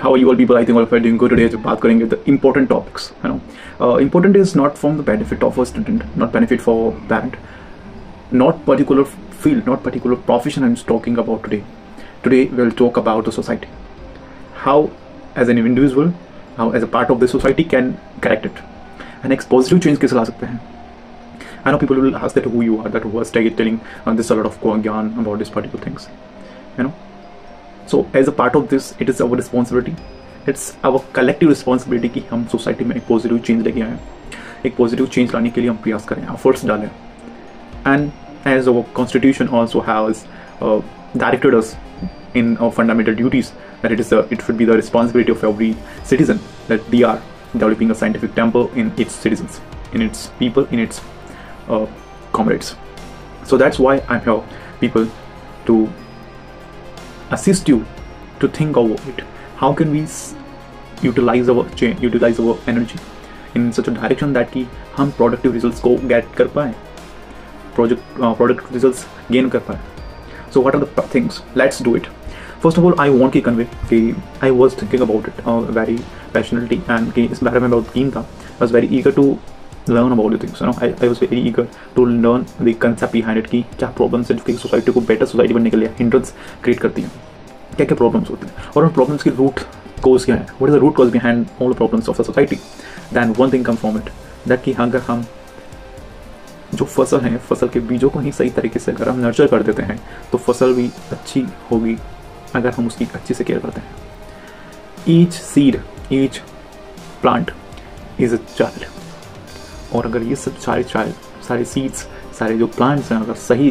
How are you all people? I think all of you are doing good today. जो बात करेंगे the important topics, you know. Important is not from the benefit of a student, not benefit for parent, not particular field, not particular profession I'm talking about today. Today we'll talk about the society. How as an individual, how as a part of the society can correct it. And next positive change कैसे ला सकते हैं? I know people will ask that who you are, that who was telling this a lot of ज्ञान about this particular things, you know. So as a part of this, it is our responsibility, it's our collective responsibility कि हम society में एक positive change लेके आए, एक positive change लाने के लिए हम प्रयास करें, एफर्ट्स डालें. And as our constitution also has directed us in our fundamental duties that it should be the responsibility of every citizen that they are developing a scientific temper in its citizens, in its people, in its comrades. So that's why I'm here, people, to assist you to think about it. How can we utilize our energy in such a direction that कि हम productive results को get कर पाएं, product results gain कर पाएं. So what are the things? Let's do it. First of all, I want to convey कि I was thinking about it very passionately and कि इस बारे में बहुत keen था. I was very eager to learn about the things, you know. I was very eager to learn the concept behind it कि क्या problems है जो सोसाइटी को बेटर सोसाइटी बनने के लिए हिंड्रेंस क्रिएट करती हैं, क्या क्या प्रॉब्लम्स होते हैं और उन प्रॉब्लम्स की रूट कोज क्या है, what is the root cause behind all the problems of the society. Then one thing come from it that कि अगर हम जो फसल है, फसल के बीजों को ही सही तरीके से अगर हम नर्चर कर देते हैं तो फसल भी अच्छी होगी अगर हम उसकी अच्छी से केयर करते हैं. Each seed, each plant is a child. और अगर ये सब सारे सीड्स, सारे जो प्लांट्स हैं, अगर सही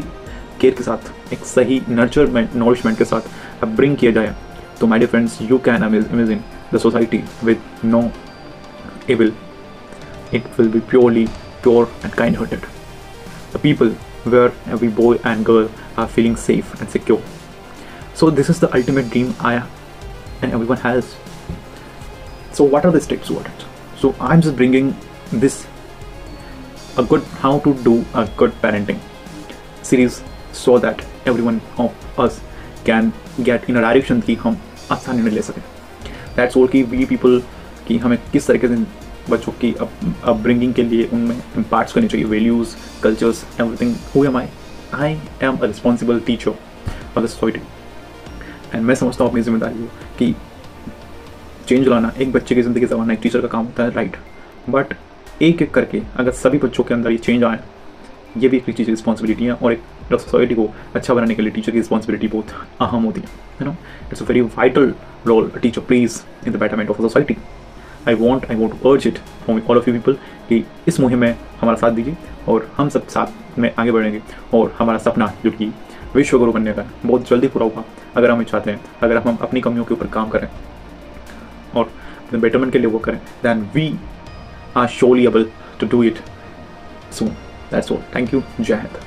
केयर के साथ, एक सही नर्चरमेंट, नॉरिशमेंट के साथ ब्रिंग किया जाए तो my dear friends, you can imagine the society with no evil. It will be purely pure and kind-hearted. The people where every boy and girl are feeling safe and secure. So this is the ultimate dream I and everyone has. So what are the steps towards it? So I'm just bringing this how to do a good parenting series so that everyone of us can get in a direction कि हम आसानी में ले सकें. That's all कि we people कि हमें किस तरीके से बच्चों की अपब्रिंगिंग के लिए उनमें इम्पैक्ट्स करनी चाहिए, values, cultures, everything. Who am I am a responsible teacher of the society. And मैं समझता हूँ अपनी जिम्मेदारी को कि चेंज लाना एक बच्चे की ज़िंदगी संवारना एक टीचर का काम होता है, राइट. बट एक एक करके अगर सभी बच्चों के अंदर ये चेंज आए, ये भी एक टीचर की रिस्पॉन्सिबिलिटी है और एक सोसाइटी को अच्छा बनाने के लिए टीचर की रिस्पॉन्सिबिलिटी बहुत अहम होती है, you know. It's a very vital role a teacher plays in the betterment of the society. I want to urge it from all of you people कि इस मुहिम में हमारा साथ दीजिए और हम सब साथ में आगे बढ़ेंगे और हमारा सपना जो कि विश्व गुरु बनने का है बहुत जल्दी पूरा होगा अगर हम चाहते हैं, अगर हम अपनी कमियों के ऊपर काम करें और अपने बेटरमेंट के लिए वो करें. then we are surely able to do it soon. That's all. Thank you. जय हिंद.